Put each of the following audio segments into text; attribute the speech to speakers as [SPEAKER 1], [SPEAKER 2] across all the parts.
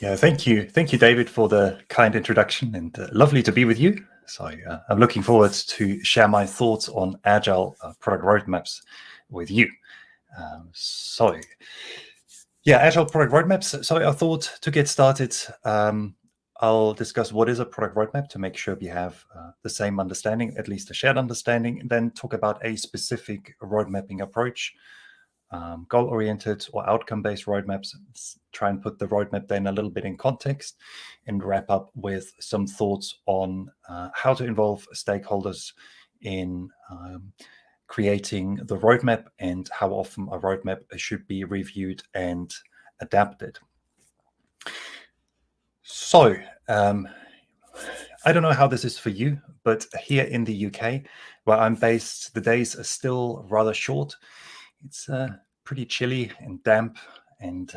[SPEAKER 1] Yeah, thank you. Thank you, David, for the kind introduction, and lovely to be with you. So I'm looking forward to share my thoughts on Agile product roadmaps with you. So yeah, Agile product roadmaps. So I thought to get started, I'll discuss what is a product roadmap to make sure we have the same understanding, at least a shared understanding, and then talk about a specific road mapping approach, goal-oriented or outcome-based roadmaps, try and put the roadmap then a little bit in context, and wrap up with some thoughts on how to involve stakeholders in creating the roadmap and how often a roadmap should be reviewed and adapted. So, I don't know how this is for you, but here in the UK, where I'm based, the days are still rather short. It's pretty chilly and damp. And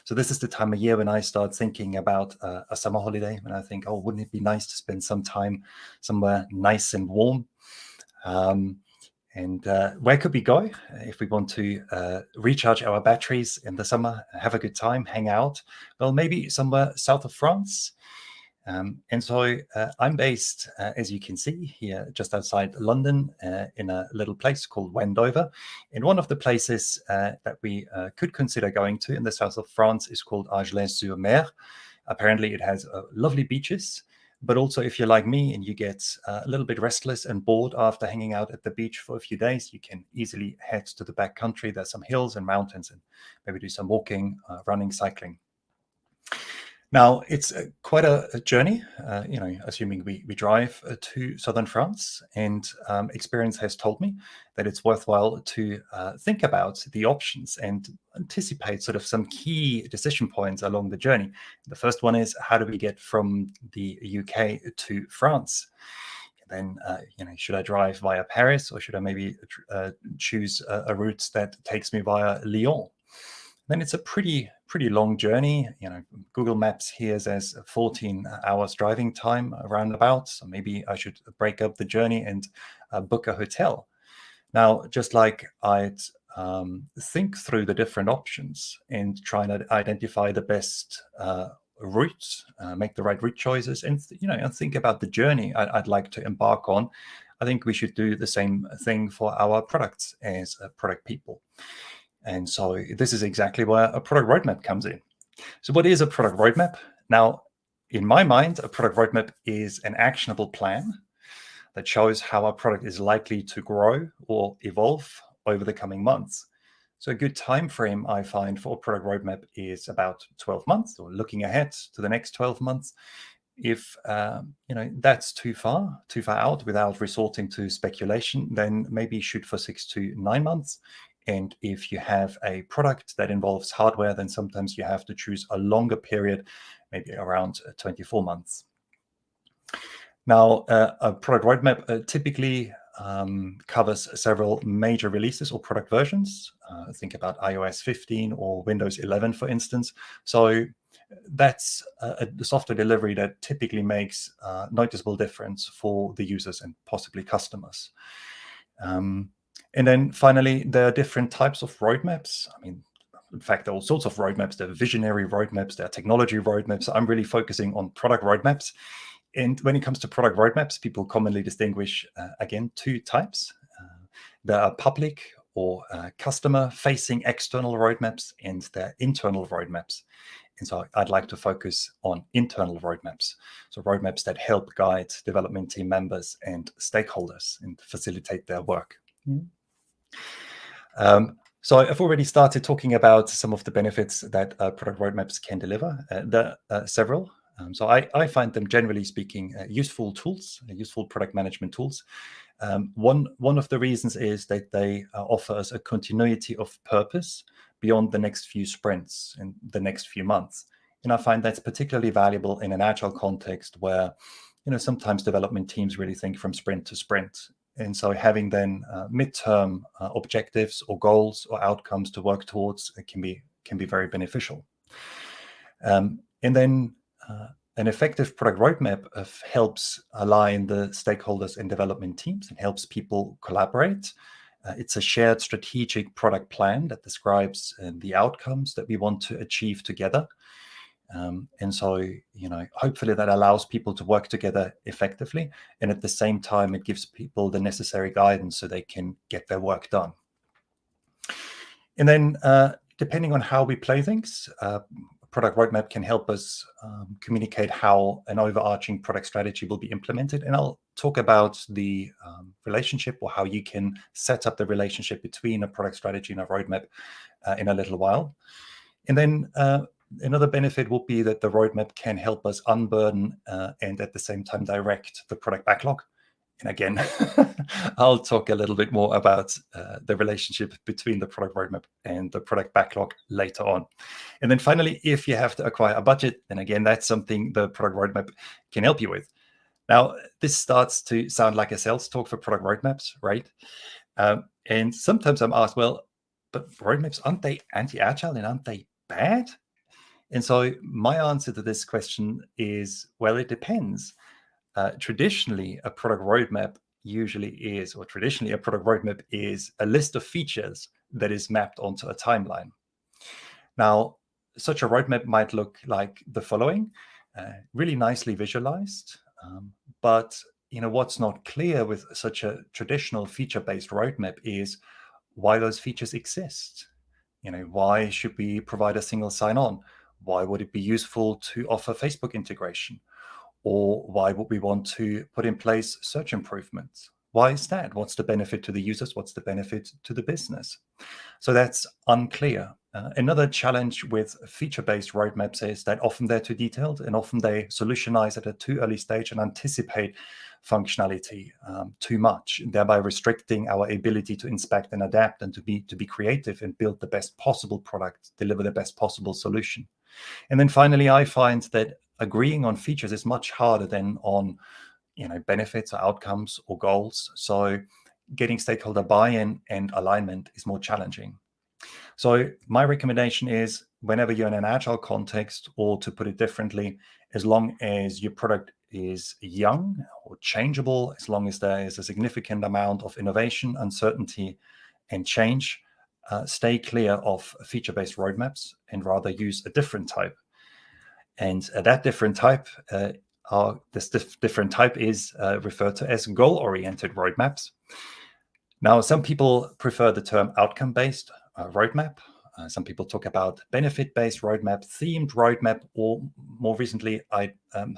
[SPEAKER 1] so this is the time of year when I start thinking about a summer holiday, when I think, oh, wouldn't it be nice to spend some time somewhere nice and warm? And where could we go if we want to recharge our batteries in the summer, have a good time, hang out? Well, maybe somewhere south of France. And so I'm based, as you can see here, just outside London, in a little place called Wendover. And one of the places that we could consider going to in the south of France is called Agile-sur-Mer. Apparently, it has lovely beaches. But also, if you're like me and you get a little bit restless and bored after hanging out at the beach for a few days, you can easily head to the back country. There's some hills and mountains, and maybe do some walking, running, cycling. Now, it's quite a journey, assuming we drive to southern France, and experience has told me that it's worthwhile to think about the options and anticipate sort of some key decision points along the journey. The first one is, how do we get from the UK to France? Then, should I drive via Paris, or should I maybe choose a route that takes me via Lyon? Then it's a pretty long journey. Google Maps here says 14 hours driving time around about. So maybe I should break up the journey and book a hotel. Now, just like I'd think through the different options and try and identify the best routes, make the right route choices, and think about the journey I'd like to embark on. I think we should do the same thing for our products as product people. And so this is exactly where a product roadmap comes in. So what is a product roadmap? Now, in my mind, a product roadmap is an actionable plan that shows how our product is likely to grow or evolve over the coming months. So a good time frame I find for a product roadmap is about 12 months, or looking ahead to the next 12 months. If that's too far out without resorting to speculation, then maybe shoot for 6 to 9 months. And if you have a product that involves hardware, then sometimes you have to choose a longer period, maybe around 24 months. Now, a product roadmap typically covers several major releases or product versions. Think about iOS 15 or Windows 11, for instance. So that's the software delivery that typically makes a noticeable difference for the users and possibly customers. And then finally, there are different types of roadmaps. I mean, in fact, there are all sorts of roadmaps. There are visionary roadmaps, there are technology roadmaps. I'm really focusing on product roadmaps. And when it comes to product roadmaps, people commonly distinguish, again, two types. There are public or customer-facing external roadmaps, and there are internal roadmaps. And so I'd like to focus on internal roadmaps. So roadmaps that help guide development team members and stakeholders and facilitate their work. So I've already started talking about some of the benefits that product roadmaps can deliver. There are several. So I find them, generally speaking, useful tools, useful product management tools. One of the reasons is that they offer us a continuity of purpose beyond the next few sprints and the next few months. And I find that's particularly valuable in an agile context where, sometimes development teams really think from sprint to sprint. And so having then midterm objectives or goals or outcomes to work towards can be very beneficial. And then an effective product roadmap helps align the stakeholders and development teams and helps people collaborate. It's a shared strategic product plan that describes the outcomes that we want to achieve together. And so, hopefully that allows people to work together effectively. And at the same time, it gives people the necessary guidance so they can get their work done. And then depending on how we play things, product roadmap can help us communicate how an overarching product strategy will be implemented. And I'll talk about the relationship, or how you can set up the relationship between a product strategy and a roadmap in a little while. And then another benefit will be that the roadmap can help us unburden and at the same time direct the product backlog. And again, I'll talk a little bit more about the relationship between the product roadmap and the product backlog later on. And then finally, if you have to acquire a budget, then again, that's something the product roadmap can help you with. Now, this starts to sound like a sales talk for product roadmaps, right? And sometimes I'm asked, well, but roadmaps, aren't they anti-agile and aren't they bad? And so my answer to this question is, well, it depends. Traditionally, a product roadmap is a list of features that is mapped onto a timeline. Now, such a roadmap might look like the following, really nicely visualized, but what's not clear with such a traditional feature-based roadmap is why those features exist. Why should we provide a single sign-on? Why would it be useful to offer Facebook integration? Or why would we want to put in place search improvements? Why is that? What's the benefit to the users? What's the benefit to the business? So that's unclear. Another challenge with feature-based roadmaps is that often they're too detailed, and often they solutionize at a too early stage and anticipate functionality too much, thereby restricting our ability to inspect and adapt and to be creative and build the best possible product, deliver the best possible solution. And then finally, I find that agreeing on features is much harder than on benefits or outcomes or goals. So getting stakeholder buy-in and alignment is more challenging. So my recommendation is, whenever you're in an agile context, or to put it differently, as long as your product is young or changeable, as long as there is a significant amount of innovation, uncertainty, and change, stay clear of feature-based roadmaps and rather use a different type. And that different type, different type is referred to as goal-oriented roadmaps. Now, some people prefer the term outcome-based roadmap. Some people talk about benefit-based roadmap, themed roadmap, or more recently, I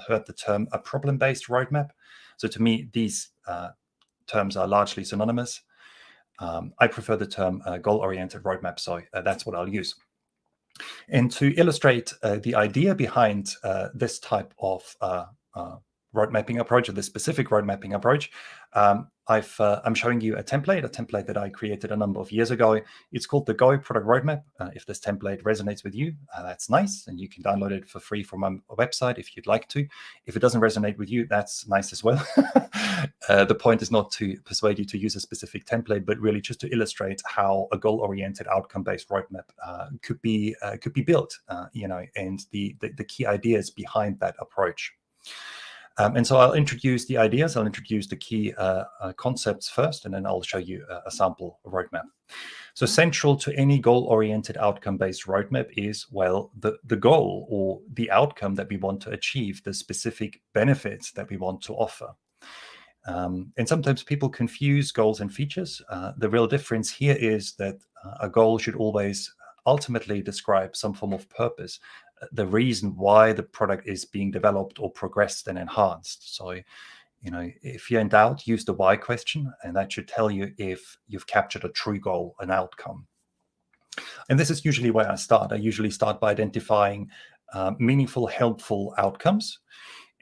[SPEAKER 1] heard the term a problem-based roadmap. So to me, these terms are largely synonymous. I prefer the term goal-oriented roadmap, so that's what I'll use. And to illustrate the idea behind this type of road mapping approach, or this specific road mapping approach, I'm showing you a template that I created a number of years ago. It's called the Go Product Roadmap. If this template resonates with you, that's nice, and you can download it for free from my website if you'd like to. If it doesn't resonate with you, that's nice as well. The point is not to persuade you to use a specific template, but really just to illustrate how a goal-oriented, outcome-based roadmap could be built, and the key ideas behind that approach. And so I'll introduce the ideas, I'll introduce the key concepts first, and then I'll show you a sample roadmap. So central to any goal-oriented, outcome-based roadmap is, well, the goal or the outcome that we want to achieve, the specific benefits that we want to offer. And sometimes people confuse goals and features. The real difference here is that a goal should always ultimately describe some form of purpose, the reason why the product is being developed or progressed and enhanced. So, if you're in doubt, use the why question, and that should tell you if you've captured a true goal, an outcome. And this is usually where I start. I usually start by identifying meaningful, helpful outcomes,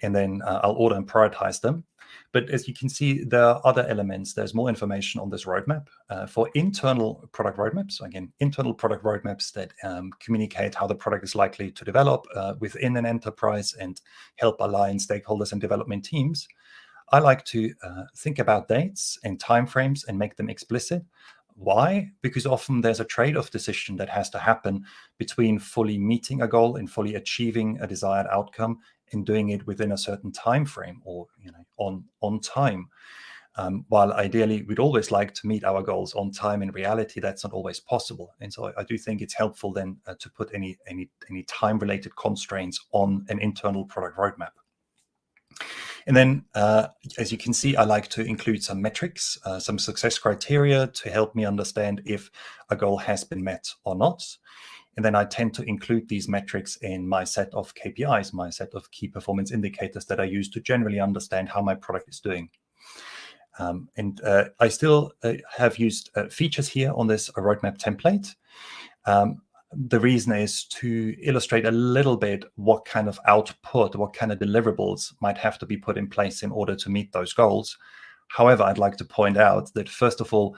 [SPEAKER 1] and then I'll order and prioritize them. But as you can see, there are other elements. There's more information on this roadmap. For internal product roadmaps, again, internal product roadmaps that communicate how the product is likely to develop within an enterprise and help align stakeholders and development teams, I like to think about dates and timeframes and make them explicit. Why? Because often there's a trade-off decision that has to happen between fully meeting a goal and fully achieving a desired outcome and doing it within a certain time frame, or on time. While ideally we'd always like to meet our goals on time, in reality that's not always possible. And so I do think it's helpful then to put any time-related constraints on an internal product roadmap. And then, as you can see, I like to include some metrics, some success criteria to help me understand if a goal has been met or not. And then I tend to include these metrics in my set of KPIs, my set of key performance indicators that I use to generally understand how my product is doing. I still have used features here on this roadmap template. The reason is to illustrate a little bit what kind of output, what kind of deliverables might have to be put in place in order to meet those goals. However, I'd like to point out that, first of all,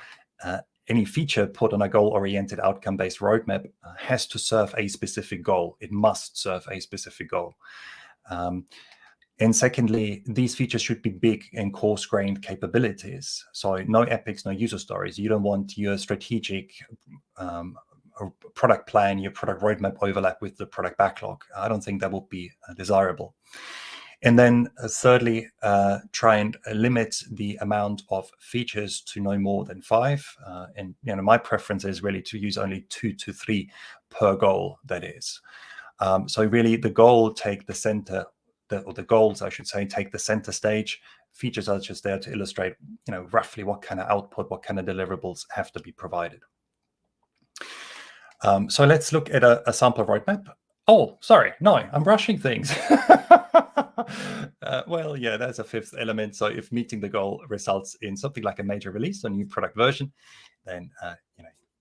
[SPEAKER 1] any feature put on a goal-oriented outcome-based roadmap has to serve a specific goal. It must serve a specific goal. And secondly, these features should be big and coarse-grained capabilities. So no epics, no user stories. You don't want your strategic product plan, your product roadmap overlap with the product backlog. I don't think that would be desirable. And then thirdly, try and limit the amount of features to no more than 5. And my preference is really to use only 2 to 3 per goal, that is. So really the goal take the center, or the goals, I should say, take the center stage. Features are just there to illustrate, roughly what kind of output, what kind of deliverables have to be provided. So let's look at a sample roadmap. Oh, sorry, no, I'm rushing things. Well, yeah, that's a 5th element. So if meeting the goal results in something like a major release, a new product version, then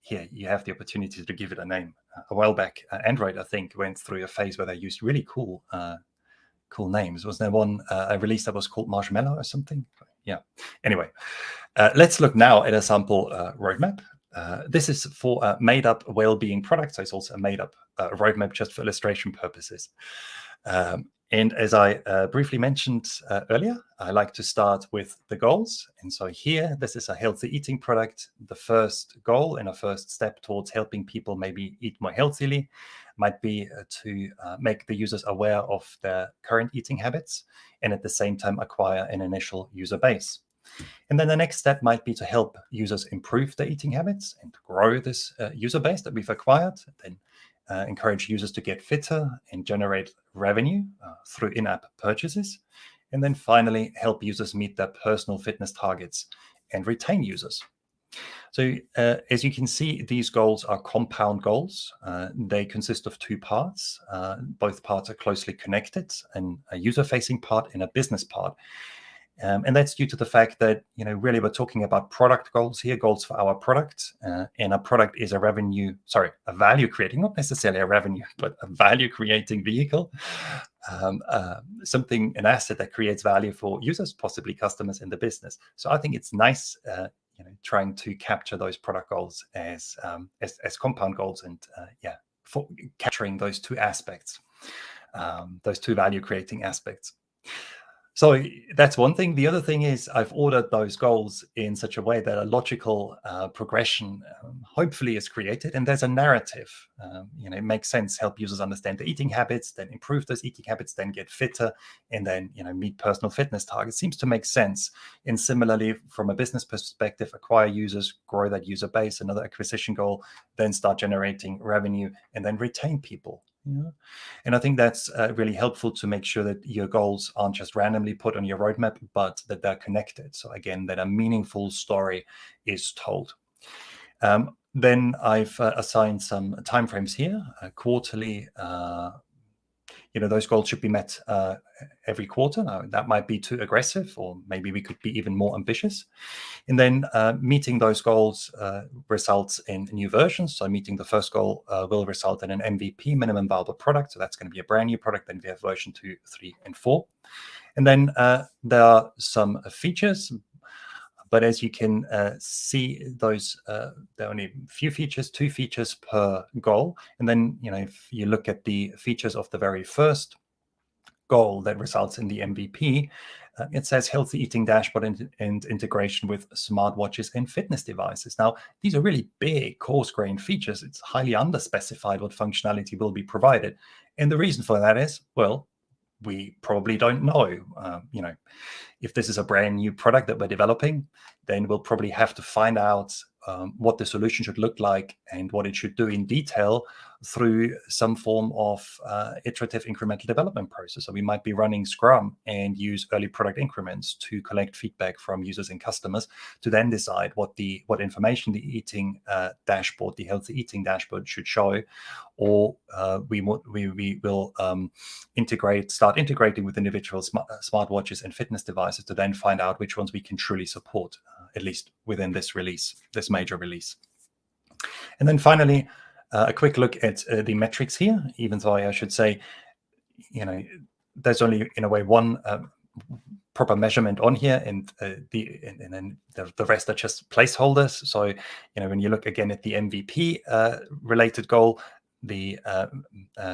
[SPEAKER 1] here you have the opportunity to give it a name. A while back, Android, I think, went through a phase where they used really cool names. Was there one a release that was called Marshmallow or something? Yeah. Anyway, let's look now at a sample roadmap. This is for a made-up well-being product, so it's also a made-up roadmap just for illustration purposes. And as I briefly mentioned earlier, I like to start with the goals. And so here, this is a healthy eating product. The first goal and a first step towards helping people maybe eat more healthily might be to make the users aware of their current eating habits and at the same time acquire an initial user base. And then the next step might be to help users improve their eating habits and grow this user base that we've acquired, then encourage users to get fitter and generate revenue through in-app purchases. And then finally, help users meet their personal fitness targets and retain users. So as you can see, these goals are compound goals. They consist of 2 parts. Both parts are closely connected, and a user-facing part and a business part. And that's due to the fact that, really we're talking about product goals here, goals for our product. And a product is a value creating, not necessarily a revenue, but a value creating vehicle. An asset that creates value for users, possibly customers in the business. So I think it's nice, trying to capture those product goals as compound goals and, for capturing those 2 aspects, those 2 value creating aspects. So that's one thing. The other thing is I've ordered those goals in such a way that a logical progression hopefully is created, and there's a narrative. It makes sense, help users understand their eating habits, then improve those eating habits, then get fitter, and then meet personal fitness targets. Seems to make sense. And similarly, from a business perspective, acquire users, grow that user base, another acquisition goal, then start generating revenue, and then retain people. And I think that's really helpful to make sure that your goals aren't just randomly put on your roadmap, but that they're connected. So again, that a meaningful story is told. Then I've assigned some timeframes here, quarterly. Those goals should be met every quarter. Now, that might be too aggressive, or maybe we could be even more ambitious. And then meeting those goals results in new versions. So meeting the first goal will result in an MVP, minimum viable product. So that's going to be a brand new product. Then we have version 2, 3, and 4. And then there are some features. But as you can see, those there are only a few features, 2 features per goal. And then, if you look at the features of the very first goal that results in the MVP, it says healthy eating dashboard and integration with smartwatches and fitness devices. Now, these are really big, coarse-grained features. It's highly underspecified what functionality will be provided. And the reason for that is, well, we probably don't know. If this is a brand new product that we're developing, then we'll probably have to find out what the solution should look like and what it should do in detail through some form of iterative incremental development process. So we might be running Scrum and use early product increments to collect feedback from users and customers to then decide what information the eating dashboard, the healthy eating dashboard, should show, or we will start integrating with individual smartwatches and fitness devices to then find out which ones we can truly support, at least within this major release. And then finally, a quick look at the metrics here, even though I should say, there's only in a way one proper measurement on here, and then the rest are just placeholders. So, when you look again at the MVP related goal, the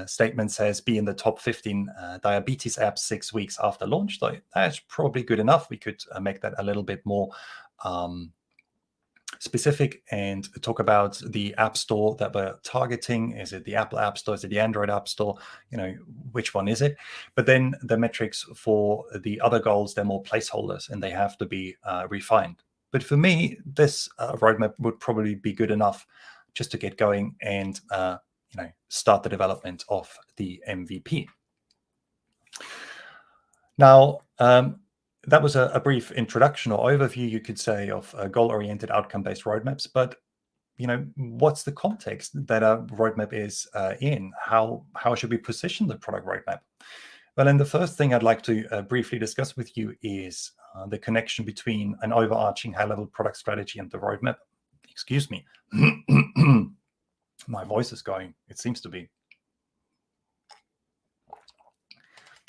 [SPEAKER 1] statement says be in the top 15 diabetes apps 6 weeks after launch. So that's probably good enough. We could make that a little bit more specific and talk about the app store that we're targeting. Is it the Apple App Store? Is it the Android App Store? Which one is it? But then the metrics for the other goals, they're more placeholders and they have to be refined. But for me, this roadmap would probably be good enough just to get going and start the development of the MVP. Now, that was a brief introduction or overview, you could say, of goal-oriented outcome-based roadmaps. But what's the context that a roadmap is in? How should we position the product roadmap? Well, and the first thing I'd like to briefly discuss with you is the connection between an overarching high-level product strategy and the roadmap. Excuse me. My voice is going, it seems to be.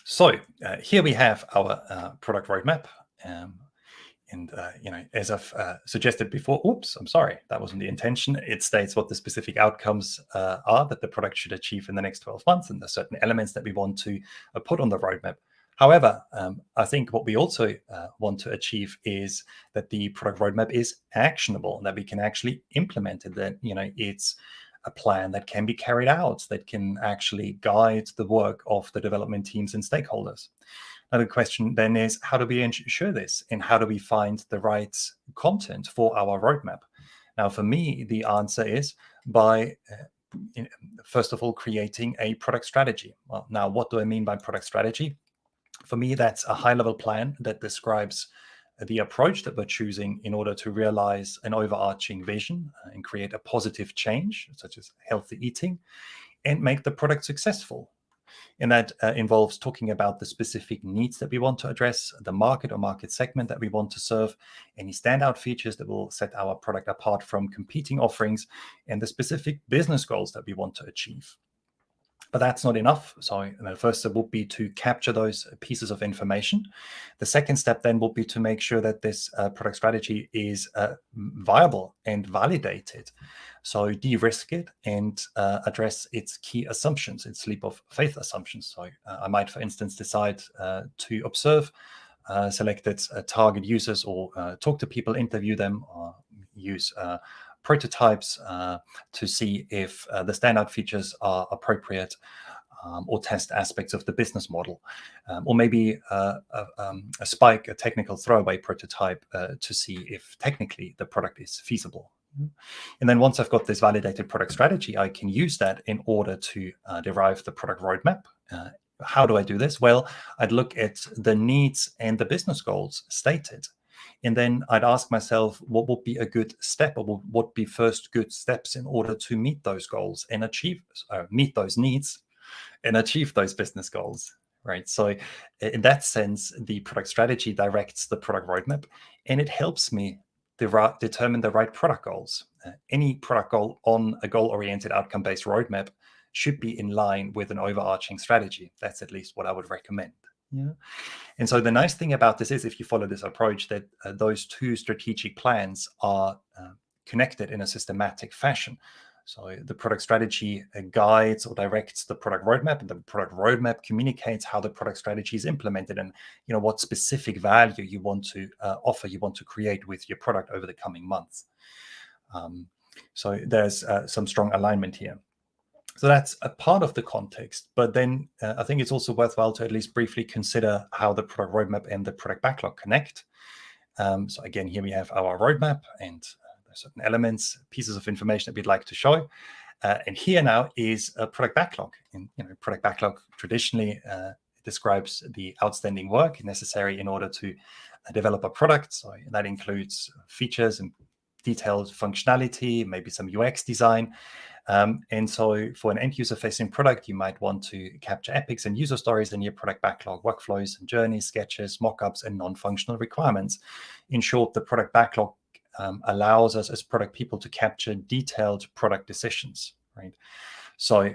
[SPEAKER 1] So here we have our product roadmap. As I've suggested before, oops, I'm sorry, that wasn't the intention. It states what the specific outcomes are that the product should achieve in the next 12 months, and there's certain elements that we want to put on the roadmap. However, I think what we also want to achieve is that the product roadmap is actionable, and that we can actually implement it, that it's a plan that can be carried out, that can actually guide the work of the development teams and stakeholders. Now, the question then is, how do we ensure this? And how do we find the right content for our roadmap? Now, for me, the answer is by, first of all, creating a product strategy. Well, now, what do I mean by product strategy? For me, that's a high-level plan that describes the approach that we're choosing in order to realize an overarching vision and create a positive change, such as healthy eating, and make the product successful. And that involves talking about the specific needs that we want to address, the market or market segment that we want to serve, any standout features that will set our product apart from competing offerings, and the specific business goals that we want to achieve. But that's not enough. So the first step would be to capture those pieces of information. The second step then would be to make sure that this product strategy is viable and validated. So de-risk it and address its key assumptions, its leap of faith assumptions. So I might, for instance, decide to observe selected target users, or talk to people, interview them, or use prototypes to see if the standout features are appropriate, or test aspects of the business model, or maybe a technical throwaway prototype to see if technically the product is feasible. And then once I've got this validated product strategy, I can use that in order to derive the product roadmap. How do I do this? Well, I'd look at the needs and the business goals stated. And then I'd ask myself, what would be a good step, or what would be first good steps in order to meet those goals and meet those needs and achieve those business goals, right? So in that sense, the product strategy directs the product roadmap, and it helps me determine the right product goals. Any product goal on a goal-oriented outcome-based roadmap should be in line with an overarching strategy. That's at least what I would recommend. Yeah. And so the nice thing about this is, if you follow this approach, that those two strategic plans are connected in a systematic fashion. So the product strategy guides or directs the product roadmap, and the product roadmap communicates how the product strategy is implemented, and what specific value you want to offer, you want to create with your product over the coming months. So there's some strong alignment here. So that's a part of the context, but then I think it's also worthwhile to at least briefly consider how the product roadmap and the product backlog connect. So again, here we have our roadmap and there's certain elements, pieces of information that we'd like to show. And here now is a product backlog. And product backlog traditionally describes the outstanding work necessary in order to develop a product. So that includes features and detailed functionality, maybe some UX design. And so for an end user facing product, you might want to capture epics and user stories in your product backlog, workflows and journeys, sketches, mockups, and non-functional requirements. In short, the product backlog allows us as product people to capture detailed product decisions, right? So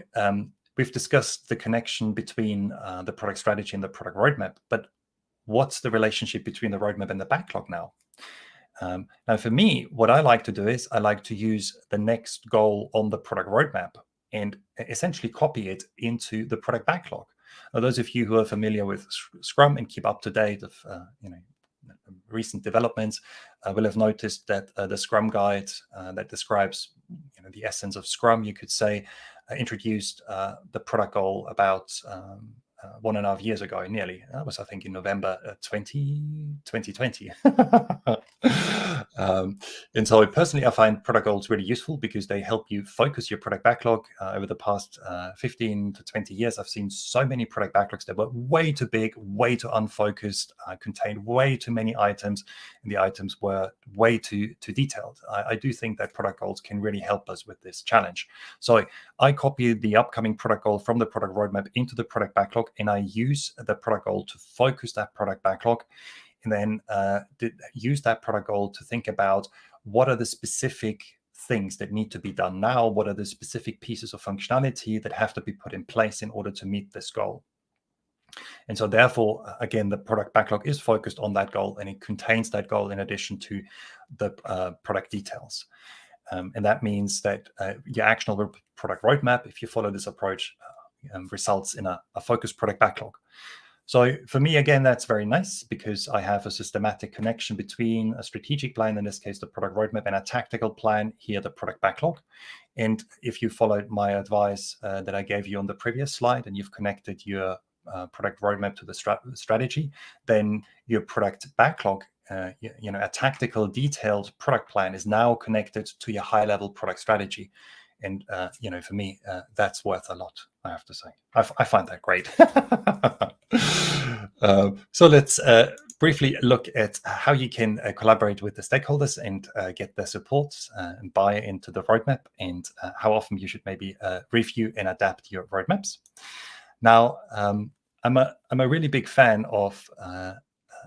[SPEAKER 1] we've discussed the connection between the product strategy and the product roadmap, but what's the relationship between the roadmap and the backlog now? Now, for me, what I like to do is I like to use the next goal on the product roadmap and essentially copy it into the product backlog. Now, those of you who are familiar with Scrum and keep up to date of recent developments will have noticed that the Scrum guide that describes the essence of Scrum, you could say, introduced the product goal about 1.5 years ago, nearly. That was, I think, in November 2020. And so personally, I find product goals really useful because they help you focus your product backlog. Over the past 15 to 20 years, I've seen so many product backlogs that were way too big, way too unfocused, contained way too many items, and the items were way too detailed. I do think that product goals can really help us with this challenge. So I copied the upcoming product goal from the product roadmap into the product backlog, and I use the product goal to focus that product backlog, and then use that product goal to think about what are the specific things that need to be done now, what are the specific pieces of functionality that have to be put in place in order to meet this goal. And so therefore, again, the product backlog is focused on that goal, and it contains that goal in addition to the product details. And that means that your actionable product roadmap, if you follow this approach, results in a focused product backlog. So for me, again, that's very nice because I have a systematic connection between a strategic plan, in this case, the product roadmap, and a tactical plan, here, the product backlog. And if you followed my advice that I gave you on the previous slide, and you've connected your product roadmap to the strategy, then your product backlog, a tactical, detailed product plan is now connected to your high-level product strategy. And, for me, that's worth a lot, I have to say. I find that great. So let's briefly look at how you can collaborate with the stakeholders and get their support and buy into the roadmap, and how often you should maybe review and adapt your roadmaps. Now, I'm a really big fan of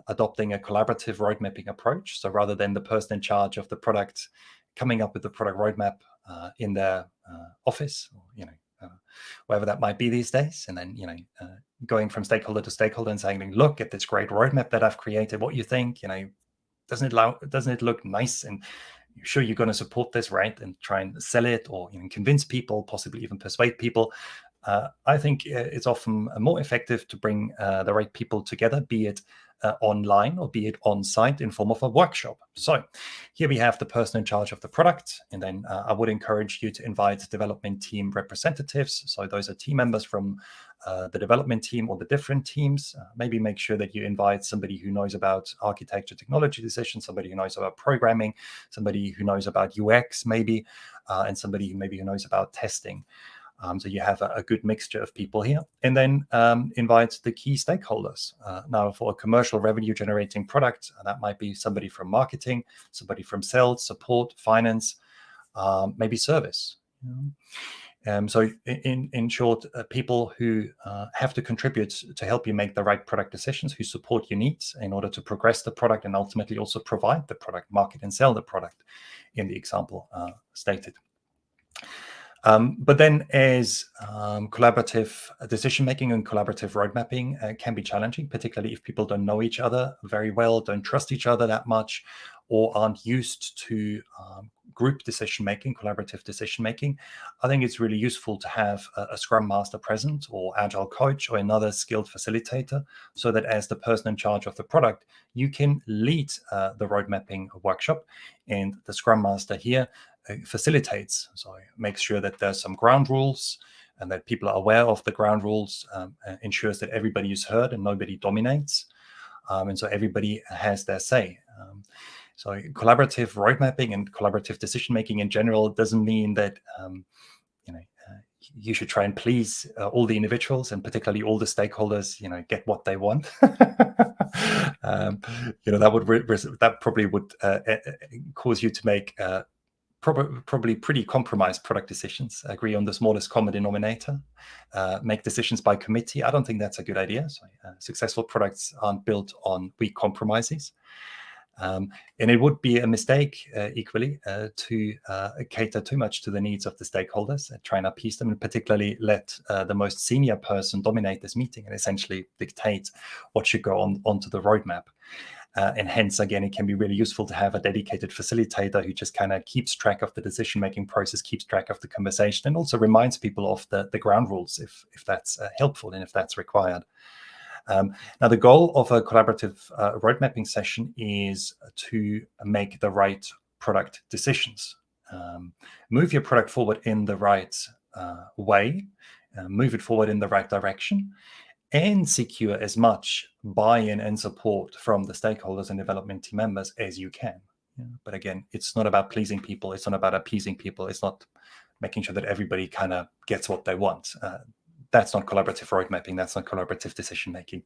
[SPEAKER 1] adopting a collaborative road mapping approach. So rather than the person in charge of the product coming up with the product roadmap in their office, or, wherever that might be these days, and then going from stakeholder to stakeholder and saying, look at this great roadmap that I've created, what you think, doesn't it look nice, and you're sure you're going to support this, right? And try and sell it, or convince people, possibly even persuade people. I think it's often more effective to bring the right people together, be it online or be it on site in form of a workshop. So here we have the person in charge of the product, and then I would encourage you to invite development team representatives. So those are team members from the development team or the different teams. Maybe make sure that you invite somebody who knows about architecture, technology decisions, somebody who knows about programming, somebody who knows about UX maybe, and somebody who knows about testing. So you have a good mixture of people here, and then invite the key stakeholders. Now, for a commercial revenue generating product, that might be somebody from marketing, somebody from sales, support, finance, maybe service. So in short, people who have to contribute to help you make the right product decisions, who support your needs in order to progress the product and ultimately also provide the product, market and sell the product in the example stated. But then as collaborative decision-making and collaborative road mapping can be challenging, particularly if people don't know each other very well, don't trust each other that much, or aren't used to group decision-making, collaborative decision-making. I think it's really useful to have a Scrum Master present, or Agile coach, or another skilled facilitator, so that as the person in charge of the product, you can lead the road mapping workshop, and the Scrum Master here facilitates, so makes sure that there's some ground rules, and that people are aware of the ground rules ensures that everybody is heard and nobody dominates. And so everybody has their say. So collaborative road mapping and collaborative decision making in general doesn't mean that you should try and please all the individuals, and particularly all the stakeholders, get what they want. That probably would cause you to make probably pretty compromised product decisions, agree on the smallest common denominator, make decisions by committee. I don't think that's a good idea. So, successful products aren't built on weak compromises. And it would be a mistake equally to cater too much to the needs of the stakeholders, try and appease them, and particularly let the most senior person dominate this meeting and essentially dictate what should go onto the roadmap. And hence, again, it can be really useful to have a dedicated facilitator who just kind of keeps track of the decision-making process, keeps track of the conversation, and also reminds people of the ground rules if that's helpful and if that's required. Now, the goal of a collaborative road mapping session is to make the right product decisions. Move your product forward in the right way, move it forward in the right direction, and secure as much buy-in and support from the stakeholders and development team members as you can. But again, it's not about pleasing people. It's not about appeasing people. It's not making sure that everybody kind of gets what they want. That's not collaborative road mapping. That's not collaborative decision making.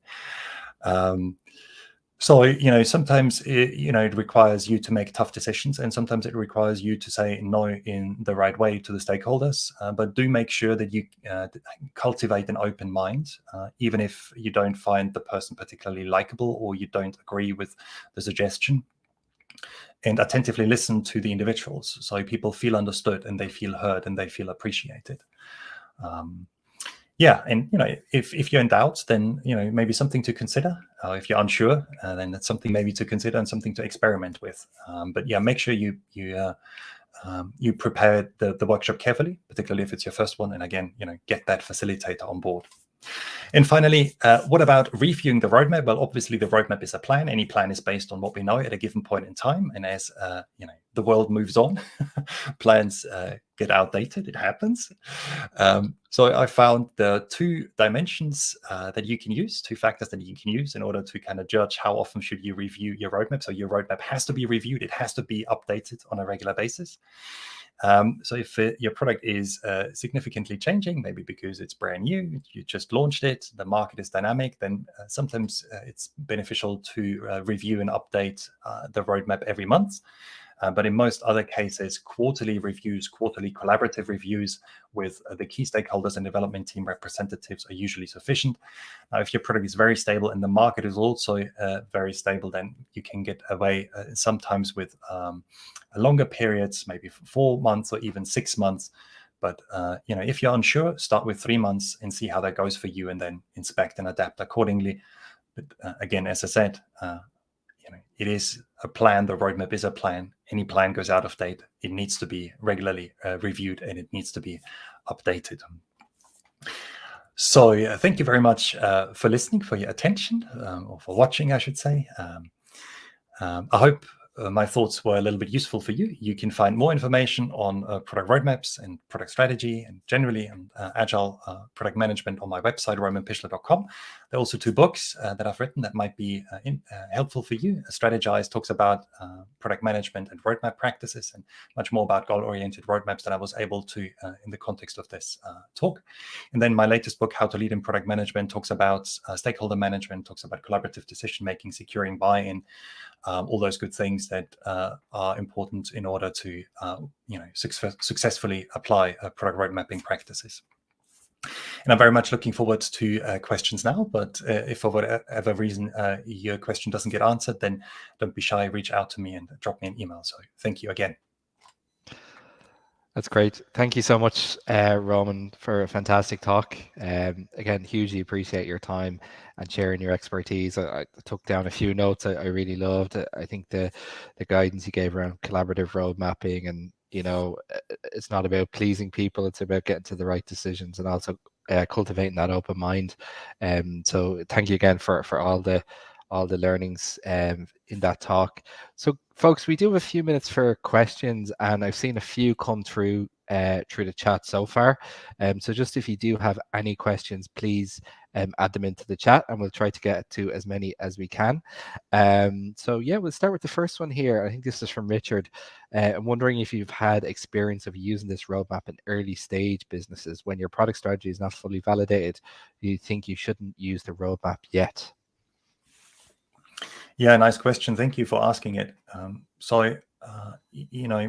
[SPEAKER 1] So, sometimes it requires you to make tough decisions, and sometimes it requires you to say no in the right way to the stakeholders. But do make sure that you cultivate an open mind, even if you don't find the person particularly likable or you don't agree with the suggestion. And attentively listen to the individuals so people feel understood and they feel heard and they feel appreciated. And if you're in doubt, then maybe something to consider. If you're unsure, then that's something maybe to consider and something to experiment with. But make sure you prepare the workshop carefully, particularly if it's your first one. And again, get that facilitator on board. And finally, what about reviewing the roadmap? Well, obviously, the roadmap is a plan. Any plan is based on what we know at a given point in time. And as the world moves on, plans get outdated. It happens. So I found there are two dimensions that you can use, two factors that you can use in order to kind of judge how often should you review your roadmap. So your roadmap has to be reviewed. It has to be updated on a regular basis. So if your product is significantly changing, maybe because it's brand new, you just launched it, the market is dynamic, then sometimes it's beneficial to review and update the roadmap every month. But in most other cases, quarterly reviews, quarterly collaborative reviews with the key stakeholders and development team representatives are usually sufficient. Now, if your product is very stable and the market is also very stable, then you can get away sometimes with longer periods, maybe 4 months or even 6 months. But if you're unsure, start with 3 months and see how that goes for you, and then inspect and adapt accordingly. But again, as I said, it is a plan. The roadmap is a plan. Any plan goes out of date. It needs to be regularly reviewed, and it needs to be updated. So thank you very much for listening, for your attention, or for watching, I should say. I hope my thoughts were a little bit useful for you. You can find more information on product roadmaps and product strategy and generally agile product management on my website, romanpichler.com. There are also 2 books that I've written that might be helpful for you. Strategize talks about product management and roadmap practices, and much more about goal-oriented roadmaps that I was able to in the context of this talk. And then my latest book, How to Lead in Product Management, talks about stakeholder management, talks about collaborative decision-making, securing buy-in, all those good things that are important in order to successfully apply product road mapping practices. And I'm very much looking forward to questions now, but if for whatever reason your question doesn't get answered, then don't be shy, reach out to me and drop me an email. So thank you again.
[SPEAKER 2] That's great. Thank you so much, Roman, for a fantastic talk. Again, hugely appreciate your time and sharing your expertise. I took down a few notes I really loved. I think the guidance you gave around collaborative road mapping, and it's not about pleasing people, it's about getting to the right decisions and also cultivating that open mind. So thank you again for all the learnings in that talk. So folks, we do have a few minutes for questions, and I've seen a few come through through the chat so far. So just if you do have any questions, please add them into the chat, and we'll try to get to as many as we can. So yeah, we'll start with the first one here. I think this is from Richard. I'm wondering if you've had experience of using this roadmap in early stage businesses when your product strategy is not fully validated. Do you think you shouldn't use the roadmap yet?
[SPEAKER 1] Yeah, nice question. Thank you for asking it.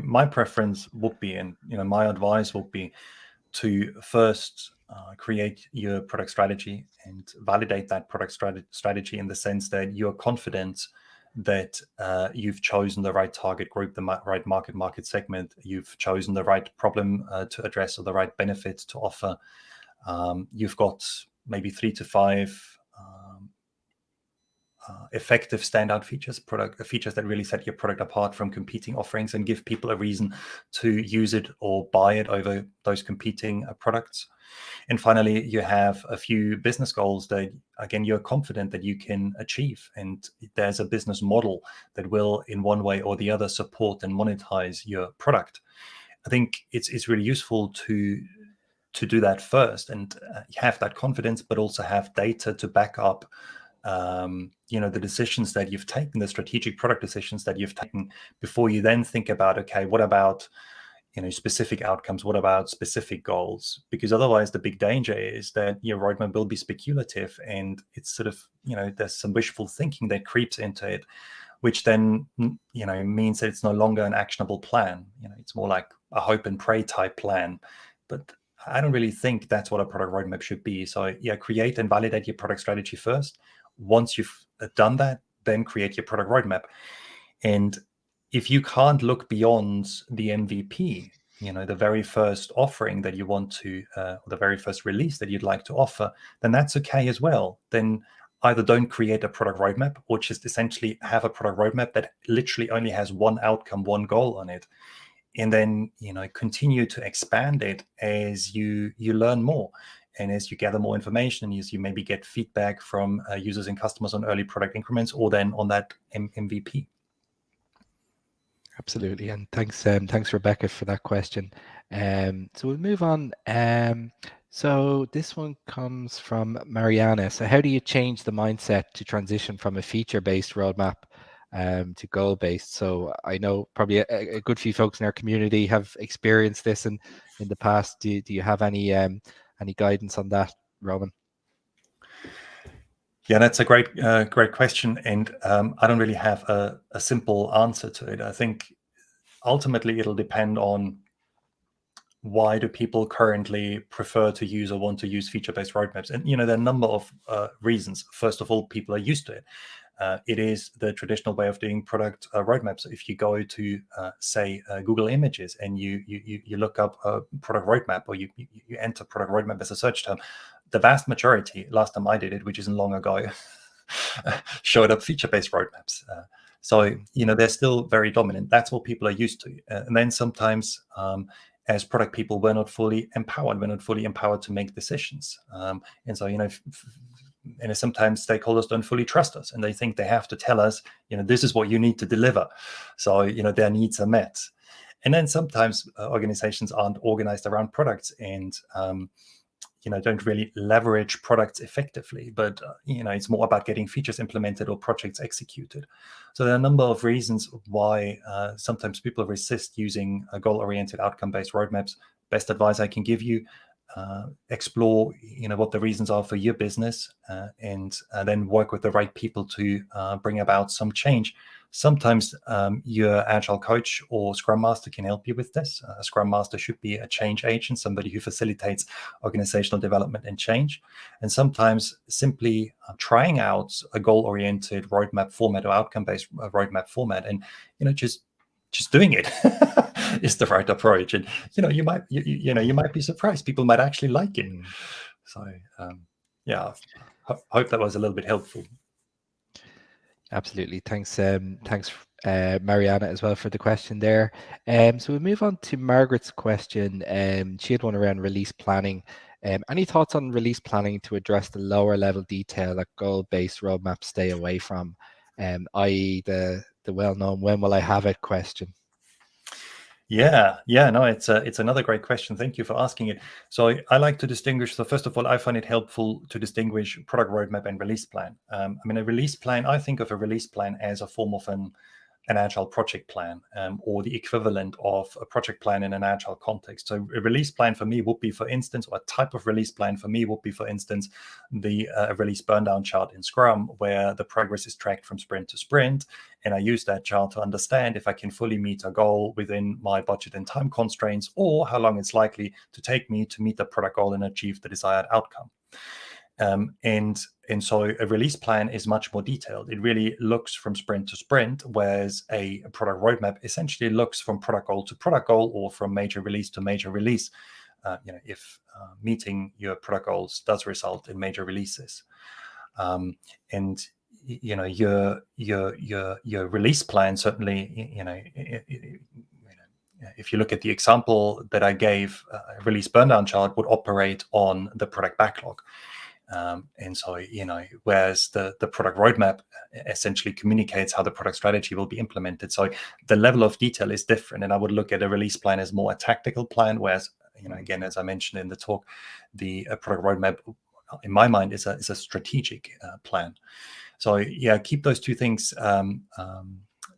[SPEAKER 1] My preference would be, and my advice would be to first create your product strategy and validate that product strategy in the sense that you're confident that you've chosen the right target group, the right market segment, you've chosen the right problem to address or the right benefits to offer. You've got maybe 3 to 5 effective standout features that really set your product apart from competing offerings and give people a reason to use it or buy it over those competing products. And finally, you have a few business goals that, again, you're confident that you can achieve, and there's a business model that will, in one way or the other, support and monetize your product. I think it's really useful to do that first and have that confidence, but also have data to back up the decisions that you've taken, the strategic product decisions that you've taken, before you then think about, okay, what about specific outcomes? What about specific goals? Because otherwise, the big danger is that your roadmap will be speculative, and it's sort of there's some wishful thinking that creeps into it, which then means that it's no longer an actionable plan. It's more like a hope and pray type plan, but I don't really think that's what a product roadmap should be. So yeah, create and validate your product strategy first. Once you've done that, then create your product roadmap. And if you can't look beyond the MVP, the very first offering that you want to, or the very first release that you'd like to offer, then that's okay as well. Then either don't create a product roadmap, or just essentially have a product roadmap that literally only has one outcome, one goal on it. And then continue to expand it as you learn more, and as you gather more information, and as you maybe get feedback from users and customers on early product increments, or then on that MVP.
[SPEAKER 2] Absolutely, and thanks Rebecca for that question. So we'll move on. So this one comes from Mariana. So how do you change the mindset to transition from a feature-based roadmap to goal-based? So I know probably a good few folks in our community have experienced this in the past. Do you have any guidance on that, Roman?
[SPEAKER 1] Yeah, that's a great question, and I don't really have a simple answer to it. I think ultimately it'll depend on why do people currently prefer to use or want to use feature-based roadmaps. And there are a number of reasons. First of all, people are used to it. It is the traditional way of doing product roadmaps. So if you go to say Google Images and you look up a product roadmap, or you enter product roadmap as a search term, the vast majority, last time I did it, which isn't long ago, showed up feature-based roadmaps. So they're still very dominant. That's what people are used to. And then sometimes as product people, we're not fully empowered. We're not fully empowered to make decisions. And so and sometimes stakeholders don't fully trust us, and they think they have to tell us, this is what you need to deliver. So, their needs are met. And then sometimes organizations aren't organized around products, and, don't really leverage products effectively. But, it's more about getting features implemented or projects executed. So there are a number of reasons why sometimes people resist using goal-oriented, outcome-based roadmaps. Best advice I can give you: explore what the reasons are for your business, and then work with the right people to bring about some change. Sometimes your agile coach or scrum master can help you with this. A scrum master should be a change agent, somebody who facilitates organizational development and change. And sometimes simply trying out a goal-oriented roadmap format or outcome-based roadmap format, and just doing it is the right approach. And you might be surprised. People might actually like it. So yeah, hope that was a little bit helpful.
[SPEAKER 2] Absolutely. Thanks, Mariana, as well, for the question there. So we'll move on to Margaret's question. She had one around release planning. Any thoughts on release planning to address the lower level detail that goal-based roadmaps stay away from, i.e. the well-known "when will I have it" question?
[SPEAKER 1] Yeah, no, it's another great question. Thank you for asking it. So I like to distinguish. So first of all, I find it helpful to distinguish product roadmap and release plan. I mean, a release plan, I think of a release plan as a form of an agile project plan, or the equivalent of a project plan in an agile context. So a release plan for me would be, for instance, or a type of release plan for me would be, for instance, the release burn down chart in Scrum, where the progress is tracked from sprint to sprint. And I use that chart to understand if I can fully meet a goal within my budget and time constraints, or how long it's likely to take me to meet the product goal and achieve the desired outcome. And so a release plan is much more detailed. It really looks from sprint to sprint, whereas a product roadmap essentially looks from product goal to product goal, or from major release to major release. If meeting your product goals does result in major releases, and your release plan certainly, if you look at the example that I gave, a release burn down chart would operate on the product backlog. And so, whereas the product roadmap essentially communicates how the product strategy will be implemented. So the level of detail is different. And I would look at a release plan as more a tactical plan, whereas, again, as I mentioned in the talk, the product roadmap, in my mind, is a strategic plan. So yeah, keep those two things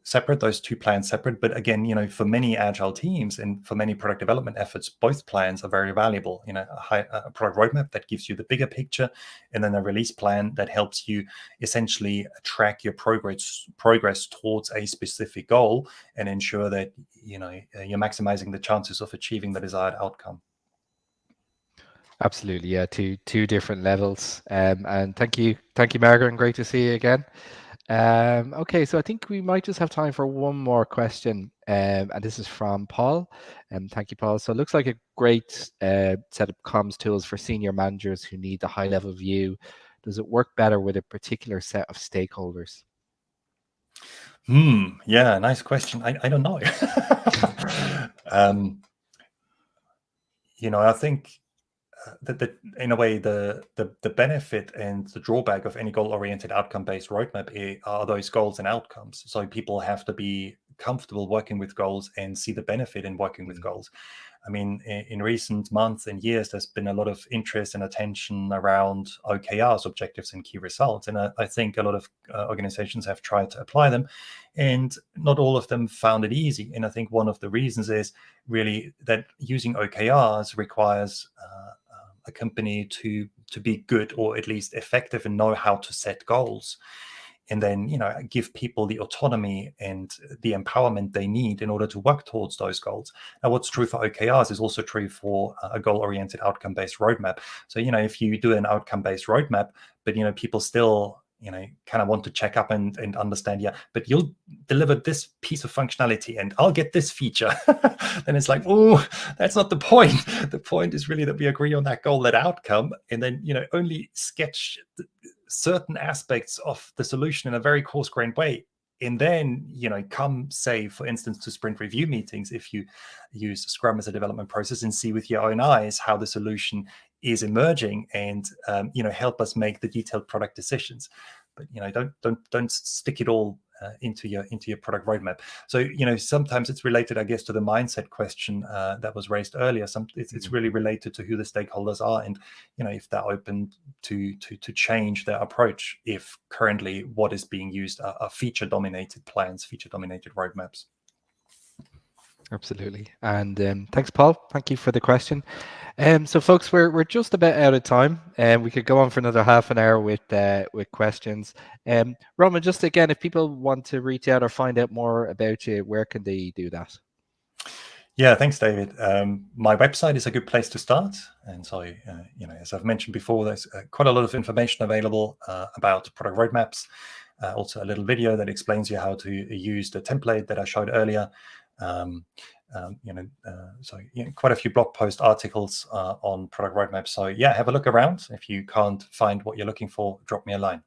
[SPEAKER 1] separate, those two plans separate. But again, for many agile teams and for many product development efforts, both plans are very valuable. A product roadmap that gives you the bigger picture, and then a release plan that helps you essentially track your progress towards a specific goal and ensure that you're maximizing the chances of achieving the desired outcome.
[SPEAKER 2] Absolutely, yeah. Two different levels. And thank you, Margaret, and great to see you again. Okay, so I think we might just have time for one more question, and this is from Paul. Thank you, Paul. So it looks like a great set of comms tools for senior managers who need the high-level view. Does it work better with a particular set of stakeholders?
[SPEAKER 1] Yeah, nice question. I don't know. I think that in a way the benefit and the drawback of any goal-oriented outcome-based roadmap are those goals and outcomes. So people have to be comfortable working with goals and see the benefit in working with goals. I mean, in recent months and years, there's been a lot of interest and attention around OKRs, objectives and key results. And I think a lot of organizations have tried to apply them, and not all of them found it easy. And I think one of the reasons is really that using OKRs requires a company to be good, or at least effective, and know how to set goals, and then give people the autonomy and the empowerment they need in order to work towards those goals. Now, what's true for OKRs is also true for a goal-oriented outcome-based roadmap. So if you do an outcome-based roadmap, but people still kind of want to check up and understand, but you'll deliver this piece of functionality and I'll get this feature. Then it's like, oh, that's not the point. The point is really that we agree on that goal, that outcome, and then only sketch certain aspects of the solution in a very coarse-grained way. And then come, say, for instance, to sprint review meetings, if you use Scrum as a development process, and see with your own eyes how the solution is emerging, and help us make the detailed product decisions. But don't stick it all into your product roadmap. So sometimes it's related, I guess, to the mindset question that was raised earlier. It's really related to who the stakeholders are, and if they're open to change their approach, if currently what is being used are feature dominated plans, feature dominated roadmaps.
[SPEAKER 2] Absolutely. And thanks, Paul. Thank you for the question. So folks, we're just about out of time, and we could go on for another half an hour with questions. Roman, just again, if people want to reach out or find out more about you, where can they do that?
[SPEAKER 1] Yeah, thanks, David. My website is a good place to start. And so, as I've mentioned before, there's quite a lot of information available about product roadmaps. Also a little video that explains you how to use the template that I showed earlier. Quite a few blog post articles on product roadmaps. So yeah, have a look around. If you can't find what you're looking for, drop me a line.